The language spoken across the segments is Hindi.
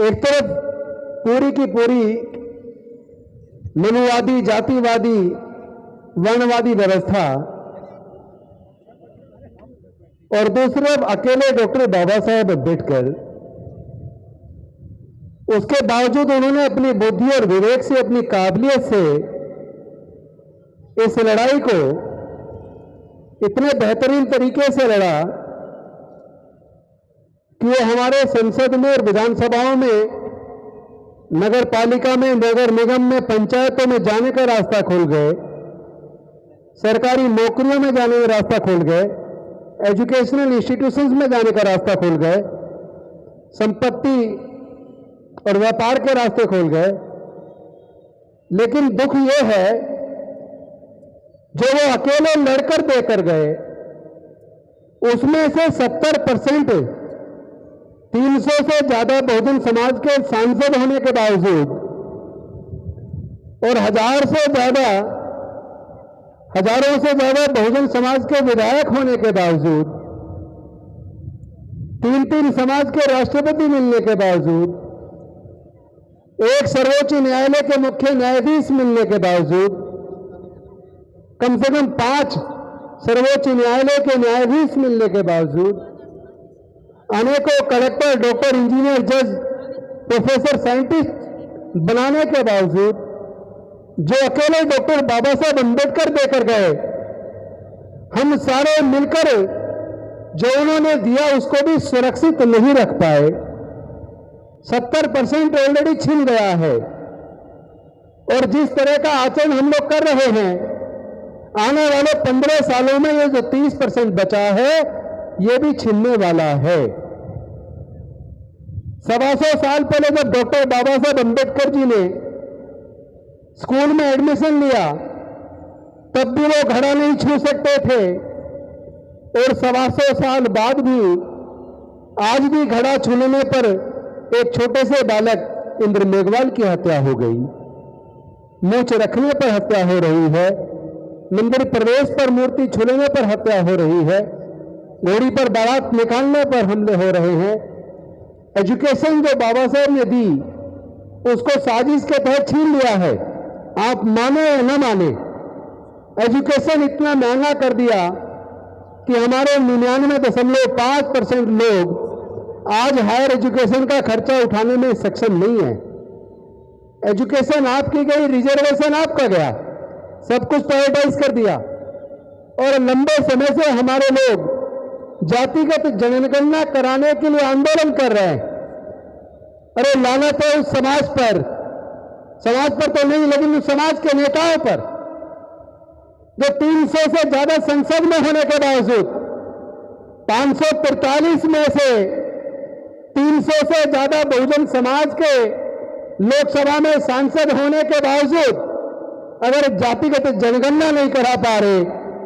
एक तरफ पूरी की पूरी मनुवादी, जातिवादी, वर्णवादी व्यवस्था और दूसरी तरफ अकेले डॉक्टर बाबा साहेब अम्बेडकर। उसके बावजूद उन्होंने अपनी बुद्धि और विवेक से, अपनी काबिलियत से इस लड़ाई को इतने बेहतरीन तरीके से लड़ा कि वो हमारे संसद में और विधानसभाओं में, नगर पालिका में, नगर निगम में, पंचायतों में जाने का रास्ता खोल गए, सरकारी नौकरियों में जाने का रास्ता खोल गए, एजुकेशनल इंस्टीट्यूशंस में जाने का रास्ता खोल गए, संपत्ति और व्यापार के रास्ते खोल गए। लेकिन दुख यह है जो वो अकेले लड़कर देकर गए, उसमें से 70% 300 से ज्यादा बहुजन समाज के सांसद होने के बावजूद और हजारों से ज्यादा बहुजन समाज के विधायक होने के बावजूद, 3 समाज के राष्ट्रपति मिलने के बावजूद, एक सर्वोच्च न्यायालय के मुख्य न्यायाधीश मिलने के बावजूद, कम से कम 5 सर्वोच्च न्यायालय के न्यायाधीश मिलने के बावजूद, अनेकों कलेक्टर, डॉक्टर, इंजीनियर, जज, प्रोफेसर, साइंटिस्ट बनाने के बावजूद जो अकेले डॉक्टर बाबा साहेब अम्बेडकर देकर गए, हम सारे मिलकर जो उन्होंने दिया उसको भी सुरक्षित नहीं रख पाए। 70% ऑलरेडी छिन गया है और जिस तरह का आचरण हम लोग कर रहे हैं, आने वाले 15 सालों में ये जो 30% बचा है ये भी छिनने वाला है। 125 साल पहले जब डॉक्टर बाबा साहेब अम्बेडकर जी ने स्कूल में एडमिशन लिया तब भी वो घड़ा नहीं छू सकते थे और 125 साल बाद भी आज भी घड़ा छूने पर एक छोटे से बालक इंद्र मेघवाल की हत्या हो गई, मूंछ रखने पर हत्या हो रही है, मंदिर प्रवेश पर मूर्ति छूने पर हत्या हो रही है, घोड़ी पर बारात निकालने पर हमले हो रहे हैं। एजुकेशन जो बाबा साहब ने दी उसको साजिश के तहत छीन लिया है, आप माने या न माने। एजुकेशन इतना महंगा कर दिया कि हमारे 99.5% लोग आज हायर एजुकेशन का खर्चा उठाने में सक्षम नहीं है। एजुकेशन आपकी गई, रिजर्वेशन आपका गया, सब कुछ प्राइवेटाइज कर दिया और लंबे समय से हमारे लोग जातिगत जनगणना कराने के लिए आंदोलन कर रहे हैं। अरे लानत है उस समाज पर तो नहीं, लेकिन उस समाज के नेताओं पर जो 300 से ज्यादा संसद में होने के बावजूद 543 में से 300 से ज्यादा बहुजन समाज के लोकसभा में सांसद होने के बावजूद अगर जातिगत जनगणना नहीं करा पा रहे,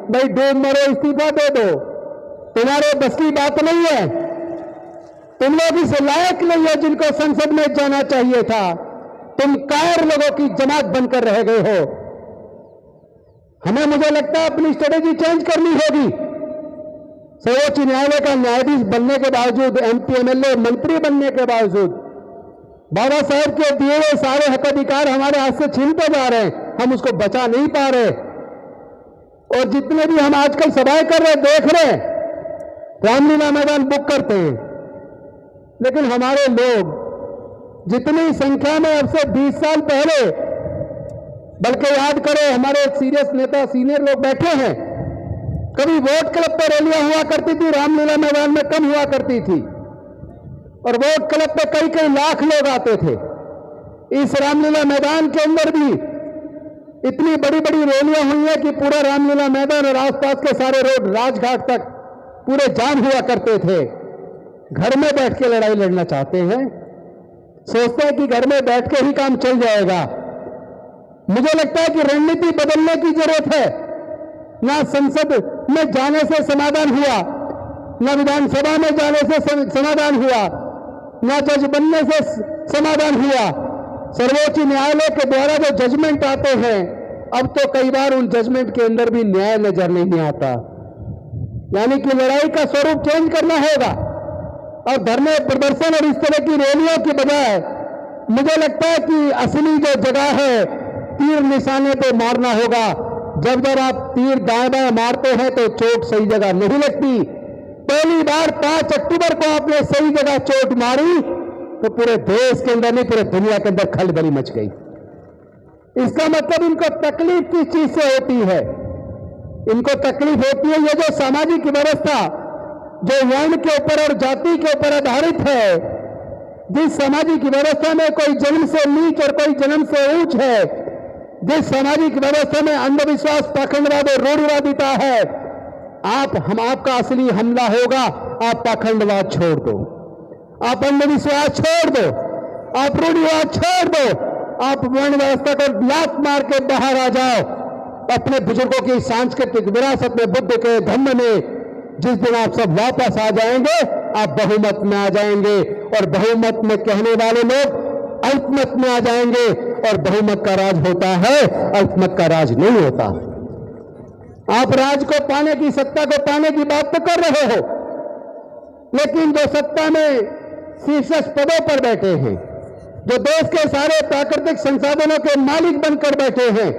भाई डूब मरो, इस्तीफा दे दो, तुम्हारे बस की बात नहीं है, तुम लोग इस लायक नहीं है जिनको संसद में जाना चाहिए था, तुम कायर लोगों की जमात बनकर रह गए हो। हमें, मुझे लगता है, अपनी स्ट्रेटेजी चेंज करनी होगी। सर्वोच्च न्यायालय का न्यायाधीश बनने के बावजूद, MP, MLA, मंत्री बनने के बावजूद बाबा साहब के दिए हुए सारे हक अधिकार हमारे हाथ से छीनते जा रहे हैं, हम उसको बचा नहीं पा रहे। और जितने भी हम आजकल सभाएं कर रहे, देख रहे हैं, रामलीला मैदान बुक करते हैं, लेकिन हमारे लोग जितनी संख्या में अब से 20 साल पहले, बल्कि याद करो हमारे सीरियस नेता, सीनियर लोग बैठे हैं, कभी वोट क्लब पर रैलियां हुआ करती थी, रामलीला मैदान में कम हुआ करती थी और वोट क्लब पे कई लाख लोग आते थे। इस रामलीला मैदान के अंदर भी इतनी बड़ी बड़ी रैलियां हुई है कि पूरा रामलीला मैदान और आसपास के सारे रोड, राजघाट तक पूरे जाम हुआ करते थे। घर में बैठ के लड़ाई लड़ना चाहते हैं, सोचते हैं कि घर में बैठ के ही काम चल जाएगा। मुझे लगता है कि रणनीति बदलने की जरूरत है। ना संसद में जाने से समाधान हुआ, ना विधानसभा में जाने से समाधान हुआ, ना जज बनने से समाधान हुआ। सर्वोच्च न्यायालय के द्वारा जो जजमेंट आते हैं, अब तो कई बार उन जजमेंट के अंदर भी न्याय नजर नहीं आता। यानी कि लड़ाई का स्वरूप चेंज करना होगा। और धरने प्रदर्शन और इस तरह की रैलियों की बजाय मुझे लगता है कि असली जो जगह है तीर निशाने पे मारना होगा। जब जब आप तीर दाएं बाएं मारते हैं तो चोट सही जगह नहीं लगती। पहली बार 5 अक्टूबर को आपने सही जगह चोट मारी तो पूरे देश के अंदर नहीं पूरे दुनिया के अंदर खलबली मच गई। इसका मतलब इनको तकलीफ किस चीज से होती है? इनको तकलीफ होती है ये जो सामाजिक व्यवस्था जो वर्ण के ऊपर और जाति के ऊपर आधारित है, जिस सामाजिक व्यवस्था में कोई जन्म से नीच और कोई जन्म से ऊंच है, जिस सामाजिक व्यवस्था में अंधविश्वास, पाखंडवाद और रूढ़िवादिता है, आपका असली हमला होगा। आप पाखंडवाद छोड़ दो, आप अंधविश्वास छोड़ दो, आप रूढ़िवाद छोड़ दो, आप वर्ण व्यवस्था को लात मार के बाहर आ जाओ। अपने बुजुर्गों की सांस्कृतिक विरासत में, बुद्ध के धम्म में जिस दिन आप सब वापस आ जाएंगे, आप बहुमत में आ जाएंगे। और बहुमत में कहने वाले लोग अल्पमत में आ जाएंगे। और बहुमत का राज होता है, अल्पमत का राज नहीं होता। आप राज को पाने की, सत्ता को पाने की बात तो कर रहे हो, लेकिन जो सत्ता में शीर्ष पदों पर बैठे हैं, जो देश के सारे प्राकृतिक संसाधनों के मालिक बनकर बैठे हैं,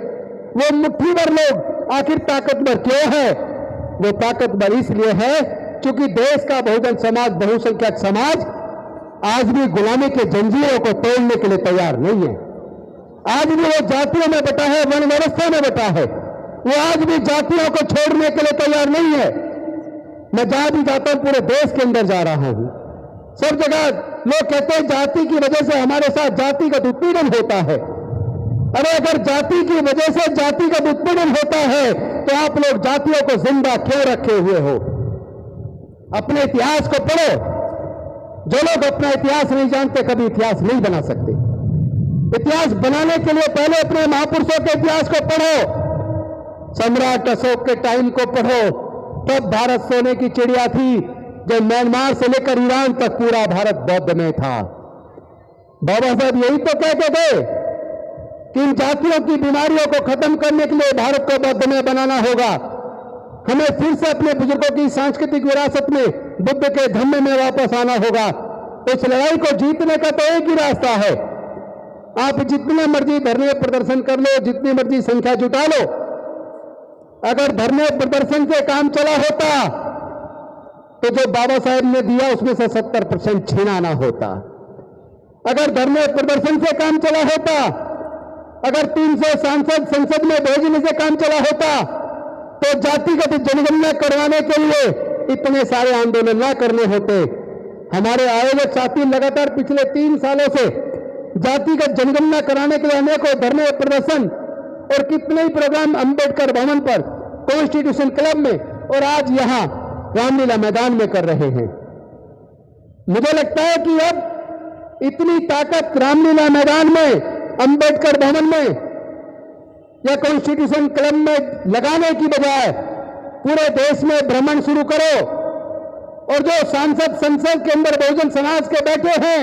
वो मुट्ठी भर लोग आखिर ताकतवर क्यों है? वो ताकतवर इसलिए है क्योंकि देश का बहुजन समाज, बहुसंख्यक समाज आज भी गुलामी के जंजीरों को तोड़ने के लिए तैयार नहीं है। आज भी वो जातियों में बटा है, वर्ण व्यवस्था में बटा है। वो आज भी जातियों को छोड़ने के लिए तैयार नहीं है। मैं जहां भी जाता हूं, पूरे देश के अंदर जा रहा हूं, सब जगह लोग कहते हैं जाति की वजह से हमारे साथ जातिगत उत्पीड़न होता है। अरे अगर जाति की वजह से जातिगत उत्पीड़न होता है तो आप लोग जातियों को जिंदा क्यों रखे हुए हो? अपने इतिहास को पढ़ो। जो लोग अपना इतिहास नहीं जानते कभी इतिहास नहीं बना सकते। इतिहास बनाने के लिए पहले अपने महापुरुषों के इतिहास को पढ़ो। सम्राट अशोक के टाइम को पढ़ो, तब भारत सोने की चिड़िया थी। जब म्यांमार से लेकर ईरान तक पूरा भारत बौद्ध में था। बाबा साहब यही तो कहते थे कि इन जातियों की बीमारियों को खत्म करने के लिए भारत को बौद्ध में बनाना होगा। हमें फिर से अपने बुजुर्गों की सांस्कृतिक विरासत में, बुद्ध के धम्म में वापस आना होगा। इस लड़ाई को जीतने का तो एक ही रास्ता है। आप जितने मर्जी धरने प्रदर्शन कर लो, जितनी मर्जी संख्या जुटा लो, अगर धरने प्रदर्शन से काम चला होता तो जो बाबा साहेब ने दिया उसमें से 70% छीनाना होता। अगर धरने प्रदर्शन से काम चला होता, अगर 300 सांसद संसद में भेजने से काम चला होता, तो जातिगत जनगणना करवाने के लिए इतने सारे आंदोलन न करने होते। हमारे आयोजक साथी लगातार पिछले 3 सालों से जातिगत जनगणना कराने के लिए अनेकों धरने प्रदर्शन और कितने ही प्रोग्राम अंबेडकर भवन पर, कॉन्स्टिट्यूशन क्लब में और आज यहां रामलीला मैदान में कर रहे हैं। मुझे लगता है कि अब इतनी ताकत रामलीला मैदान में, अंबेडकर भवन में या कॉन्स्टिट्यूशन क्लब में लगाने की बजाय पूरे देश में भ्रमण शुरू करो और जो सांसद संसद के अंदर बहुजन समाज के बैठे हैं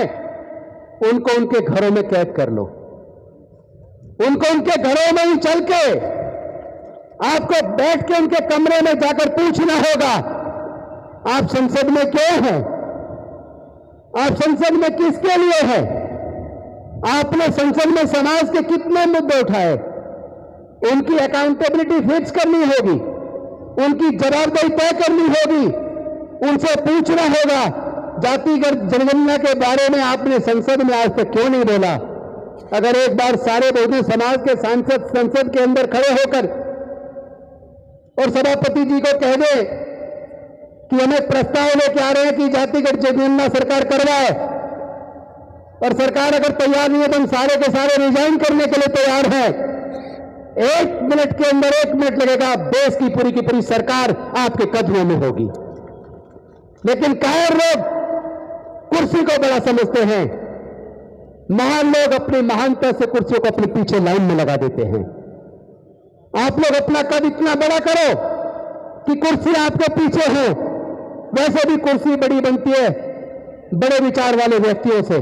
उनको उनके घरों में कैद कर लो। उनको उनके घरों में ही चल के आपको बैठ के उनके कमरे में जाकर पूछना होगा, आप संसद में क्यों हैं? आप संसद में किसके लिए हैं? आपने संसद में समाज के कितने मुद्दे उठाए? उनकी अकाउंटेबिलिटी फिक्स करनी होगी, उनकी जवाबदेही तय करनी होगी, उनसे पूछना होगा जातिगत जनगणना के बारे में आपने संसद में आज तक क्यों नहीं बोला? अगर एक बार सारे बहुजन समाज के सांसद संसद के अंदर खड़े होकर और सभापति जी को कह दे कि हमें प्रस्ताव लेके आ रहे हैं कि जातिगत जनगणना सरकार करवाए, और सरकार अगर तैयार नहीं है तो हम सारे के सारे रिजाइन करने के लिए तैयार हैं। 1 मिनट के अंदर 1 मिनट लगेगा, देश की पूरी सरकार आपके कदमों में होगी। लेकिन कायर लोग कुर्सी को बड़ा समझते हैं। महान लोग अपनी महानता से कुर्सियों को अपने पीछे लाइन में लगा देते हैं। आप लोग अपना कद इतना बड़ा करो कि कुर्सी आपके पीछे हो। वैसे भी कुर्सी बड़ी बनती है बड़े विचार वाले व्यक्तियों से,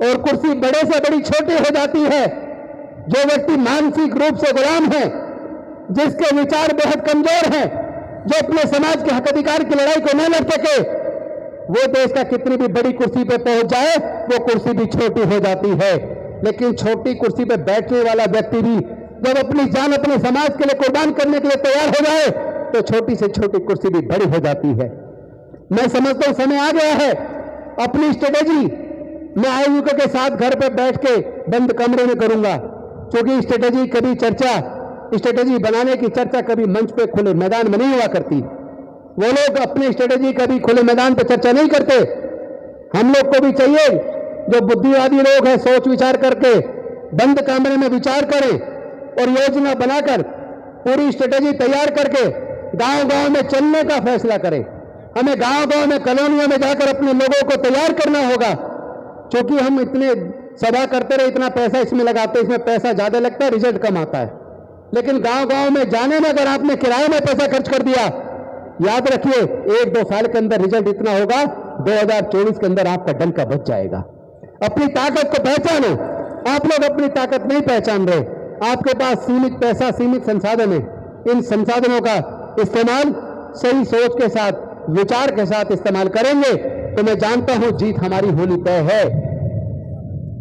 और कुर्सी बड़े से बड़ी छोटी हो जाती है जो व्यक्ति मानसिक रूप से गुलाम है, जिसके विचार बहुत कमजोर हैं, जो अपने समाज के हक अधिकार की लड़ाई को न लड़ सके, वो देश का कितनी भी बड़ी कुर्सी पे पहुंच जाए वो कुर्सी भी छोटी हो जाती है। लेकिन छोटी कुर्सी पे बैठने वाला व्यक्ति भी जब अपनी जान अपने समाज के लिए कुर्बान करने के लिए तैयार हो जाए तो छोटी से छोटी कुर्सी भी बड़ी हो जाती है। मैं समझता हूं समय आ गया है अपनी स्ट्रेटेजी मैं आयोजकों के साथ घर पर बैठ के बंद कमरे में करूंगा, क्योंकि स्ट्रेटेजी कभी स्ट्रेटेजी बनाने की चर्चा कभी मंच पे खुले मैदान में नहीं हुआ करती। वो लोग अपनी स्ट्रेटेजी कभी खुले मैदान पे चर्चा नहीं करते। हम लोग को भी चाहिए जो बुद्धिवादी लोग हैं सोच विचार करके बंद कमरे में विचार करें और योजना बनाकर पूरी स्ट्रेटेजी तैयार करके गांव-गांव में चलने का फैसला करें। हमें गांव-गांव में कॉलोनियों में जाकर अपने लोगों को तैयार करना होगा, क्योंकि हम इतने सभा करते रहे, इतना पैसा इसमें लगाते, इसमें पैसा ज्यादा लगता है, रिजल्ट कम आता है। लेकिन गांव-गांव में जाने में अगर आपने किराए में पैसा खर्च कर दिया, याद रखिए 1-2 साल के अंदर रिजल्ट इतना होगा 2024 के अंदर आपका डंका बच जाएगा। अपनी ताकत को पहचानो। आप लोग अपनी ताकत नहीं पहचान रहे। आपके पास सीमित पैसा, सीमित संसाधन है। इन संसाधनों का इस्तेमाल सही सोच के साथ, विचार के साथ इस्तेमाल करेंगे तो मैं जानता हूं जीत हमारी होनी तय है।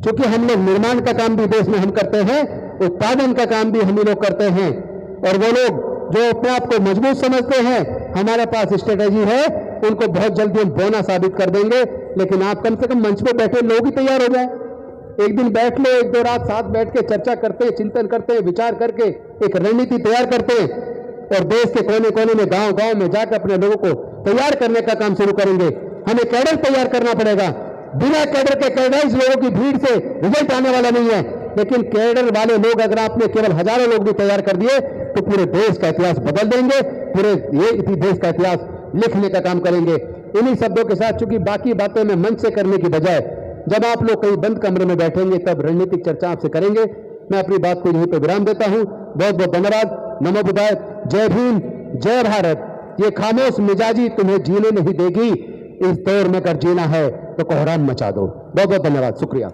क्योंकि हम लोग निर्माण का काम भी देश में हम करते हैं, उत्पादन का काम भी हम ही लोग करते हैं। और वो लोग जो अपने आप को मजबूत समझते हैं, हमारे पास स्ट्रेटेजी है, उनको बहुत जल्दी हम बोना साबित कर देंगे। लेकिन आप कम से कम मंच पे बैठे लोग ही तैयार हो जाए। एक दिन बैठ लो, 1-2 रात साथ बैठ के चर्चा करते हैं, चिंतन करते हैं, विचार करके एक रणनीति तैयार करते हैं और देश के कोने कोने में, गांव-गांव में जाकर अपने लोगों को तैयार करने का काम शुरू करेंगे। हमें कैडर तैयार करना पड़ेगा। बिना कैडर के कैडराइज लोगों की भीड़ से रिजल्ट आने वाला नहीं है। लेकिन कैडर वाले लोग अगर आपने केवल हजारों लोग भी तैयार कर दिए तो पूरे देश का इतिहास बदल देंगे, पूरे ये देश का इतिहास लिखने का काम करेंगे। इन्हीं शब्दों के साथ, चूंकि बाकी बातें मैं मंच से करने की बजाय जब आप लोग कहीं बंद कमरे में बैठेंगे तब रणनीतिक चर्चा आपसे करेंगे। मैं अपनी बात को यहीं पर विराम देता हूं। बहुत बहुत धन्यवाद। नमो बुद्धाय। जय भीम, जय भारत। ये खामोश मिजाजी तुम्हें जीने नहीं देगी। इस दौर में कर जीना है तो कोहराम मचा दो। बहुत बहुत धन्यवाद, शुक्रिया।